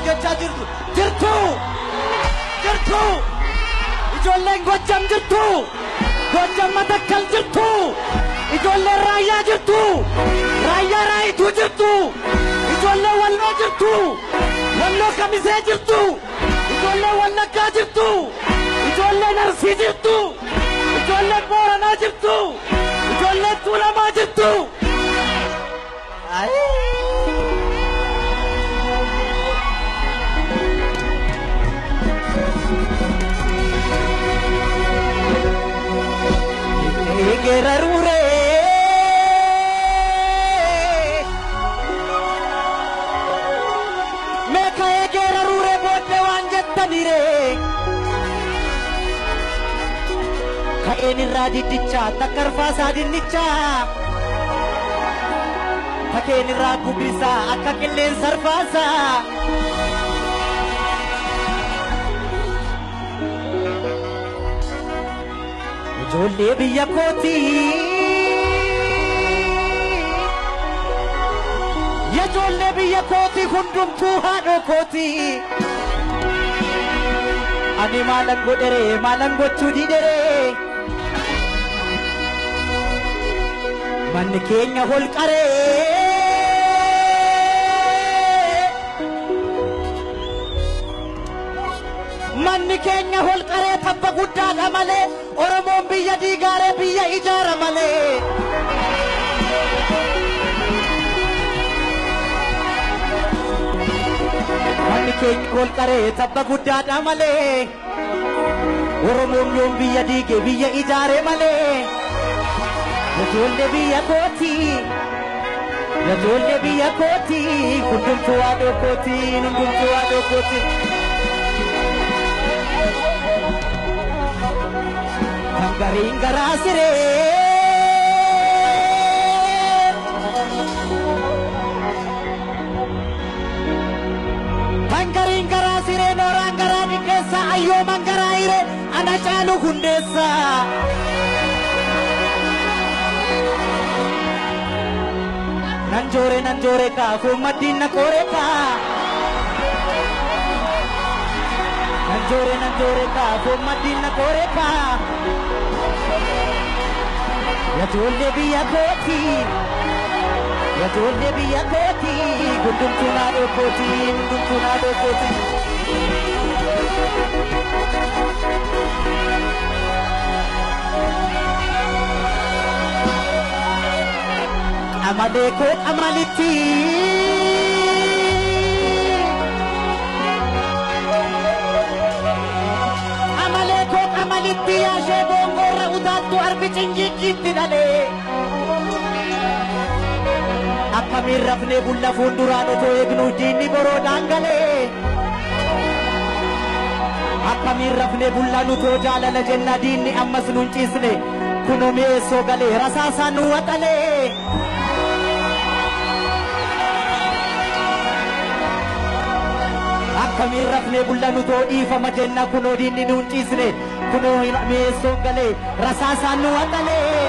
jechaa jirtu ijoolleen Gojjam jirtu Gojjam Matakkal jirtu ijoolleen Raayyaa jirtu Raayyaa Raayituu jirtu ijoolleen Walloo jirtu Walloo Kamisee jirtu ijoolleen Wallaggaa jirtu ijoolleen Arsii jirtu ijoolleen Booranaa jirtu ijoolleen Tuulamaa jirtu. Gerarure meka gerarure bodde wanjettanire kaeni raditicha takarfa sadinicha takeni ragubisa akakillen sarfasa Jolle biyya kooti ya jolle biyya kooti hundumtuu haadho kooti ani maalan godhere maalan gochuu didhere manni keenya holqaree manni keenya holqaree tabba guddaadha malee Oromoon biyya diigaaree biyya ijaara malee manni keenya holqaree tabba guddaadha malee Oromoon yoom biyya diige biyya ijaare malee ijoollee biyya kooti hundumtuu haadho kooti hundumtuu haadho kooti. Garing garasire Pangaring garasire norang garani kesa ayo mangaraire ana chalu hundesa Nanjore ka fumadin na kore ka Nanjore ka fumadin na kore ka Ya jolle biyya kooti hundumtuu haadho kooti Amalee koo amalitti yaashee boongoorra utaattu arbi cinjiikiitti dhalee akkamiin rafnee bulla fuulduraan otoo eegnu diinni boroodhaan galee akkamiin rafnee bullaan utoo jaalala jenna diinni ammas nun ciisne kunoo mi'eessoo galee rasaasaan nu waxalee akkamiin rafnee bullaan utoo dhiifama jenna kunoo diinni nun ciisne kunoo mi'eessoo galee rasaasaan nu waxalee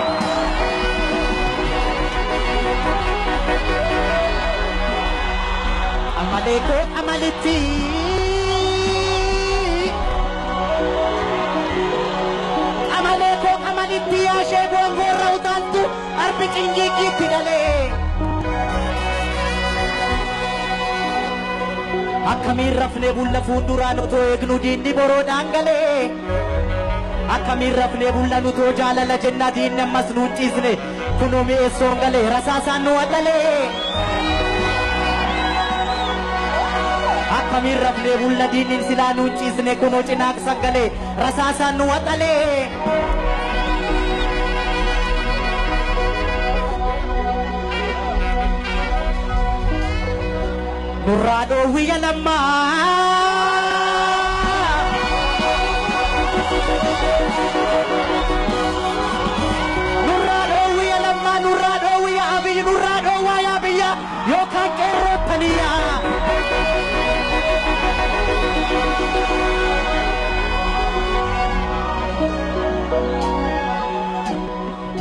Amalee koo amalitti yaashee boongoorra utaattu arbi cinjiikiitti dhalee akkamiin rafnee bulla fuulduraan otoo eegnu diinni boroodhaan galee akkamiin rafnee bullaan utoo jaalala jenna diinni ammas nuun ciisne kunoo mi'eessoon galee rasaasaan nu waxalee akkamiin rafnee bulla diinni silaa nuun ciisne kunoo cinaaqsa galee rasaasaan nu waxalee nurraa dhoowwiyya lammaa nurraa dhoowwiyya abiyyi nurraa dhoowwaa yaa biyya yookaan qeerrootaniyaa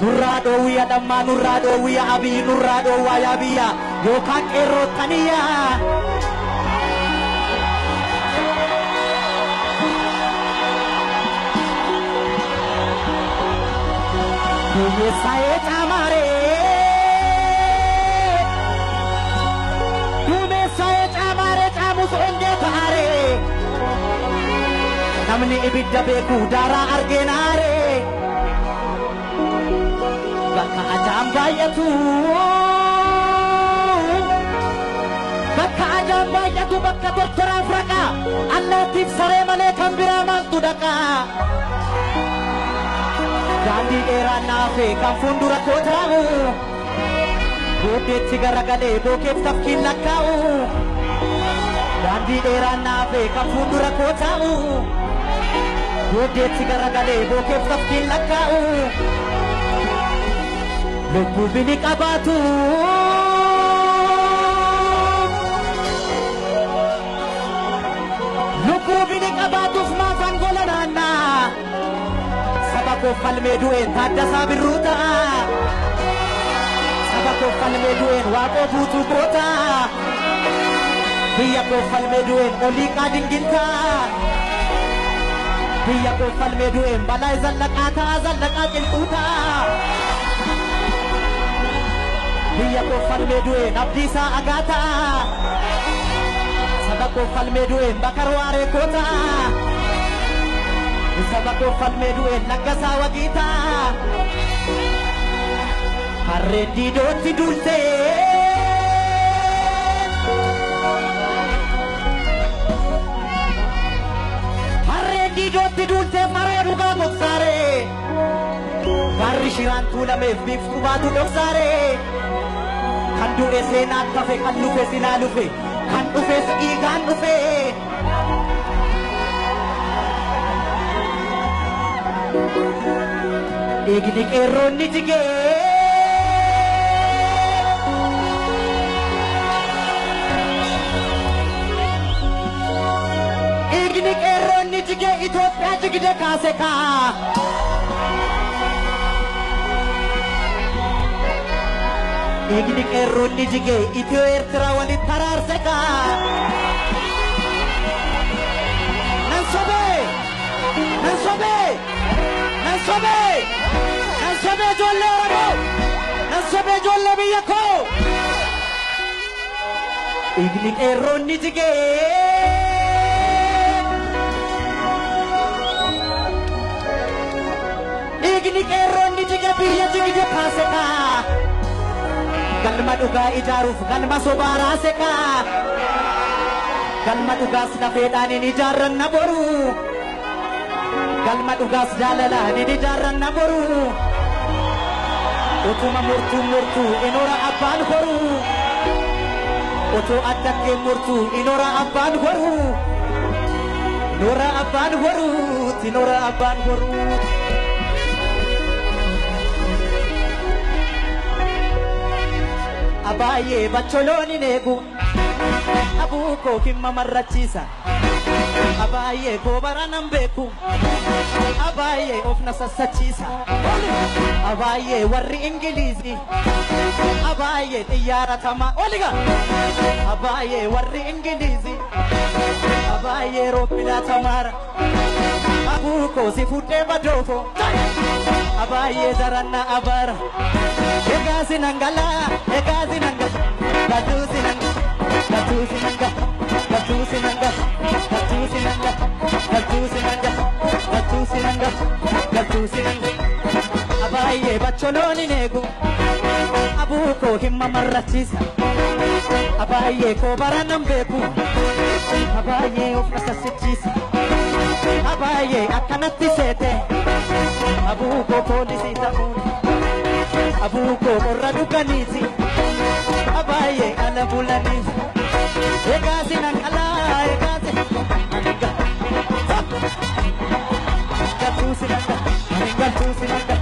Nurrado wiya damma nurrado wiya abi nurrado waya biya yo kan erotaniya duumessaa'ee caamaare duumessaa'ee caamaare caamus ongee ta'aare namni ibidda beeku daaraa argeenaare bakka ajaan baay'atu bakka ajaan baay'atu bakka tortoraaf raqa allaattiif saree malee kan biraa maaltu dhaqa daandii dheeraan naafe kan fuuldura koo taa'u booddeetti garagalee bookeef tafkiin lakkaa'u daandii dheeraan naafe kan fuuldura koo taa'u booddeetti garagalee bookeef tafkiin lakkaa'u lubbuu bini qabaatu lubbuu bini qabaatuuf maafan gola naannaa saba koo falmee du'een Taaddasaa Birruu ta'a saba koo falmee du'een Waaqoo Buutuu goota biyya koo falmee du'een Oliiqaa Dingiltaa biyya koo falmee du'een Balaa Zallaqaa ta'a Zallaqaa Qilxuu ta'a biyya koo falmee du'een Abdiisaa Agaataa saba koo falmee du'een Bakar Waaree Kootaa saba koo falmee du'een Naggasaa Wagiitaa harreen diidootti duultee harreen diidootti duultee maree dhugaa gogsaaree garri shiraan tuulameef biiftuu baatu dhoksaaree kan du'e seenaan tafe kan lufe sinaa lufe kan dhufes dhiigaan dhufe dhiigni qeerroonni jigee dhiigni qeerroonni jigee Itoophiyaa jigde kaase kaa dhiigni qeerroonni jigee Itiyoo Eertiraa walitti taraarse kaa nan sobee nan sobee nan sobee nan sobee ijoollee Oromoo nan sobee ijoollee biyya koo dhiigni qeerroonni jigee dhiigni qeerroonni jigee biyya jigde kaase kaa galma dhugaa ijaaruuf galma sobaa raase kaa galma dhugaas lafeedhaan hin ijaarranna boru galma dhugaas jaalalaan hin ijaarranna boru utuma murtuu inora abbaan horu utuu addakkeen murtuu inora abbaan horu inora abbaan horu inora abbaan horu Abaayee bacholooni neegu abuu koo himma marrachiisa abaayee koo baranan beeku abaayee of na sassachiisa abaayee warri Ingiliizii abaayee xiyyaara tamaa oliga abaayee warri Ingiliizii abaayee roobbilaa tamaara abuu koo si fuudhee badoofo abaayee daranna abaara Egasi nangala, egasi nangala, gatusi nangala, gatusi nangala, gatusi nangala, gatusi nangala, gatusi nangala, gatusi nangala, gatusi nangala. Abaye bacholoni negu, abuko himma marrachiisa. Abaye ko baranam beeku, abaye of nasassichiisa. Abaye akkanatti seete, abuko polisi ta'uuni. Abuko korra dukanisi abaye ala bulanisi egasi nangala egasi aniga gatusi nanga gatusi nanga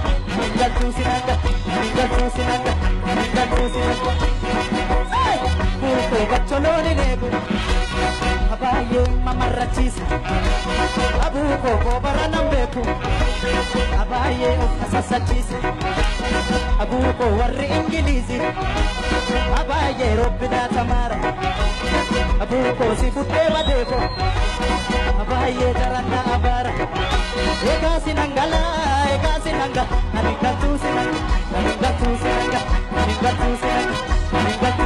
gatusi nanga gatusi nanga gatusi nanga buko bacholoni nebu abaye mamarrachisa abuko kobaranam beku abaye asasachisa abuko warri Ingiliizii abaye robbina tamaara abuko si fuudhee badeeko abaye daranna abaara egasi nangala egasi sinanga, ani galtu sinanga, ani galtu sinanga, ani galtu sinanga, ani galtu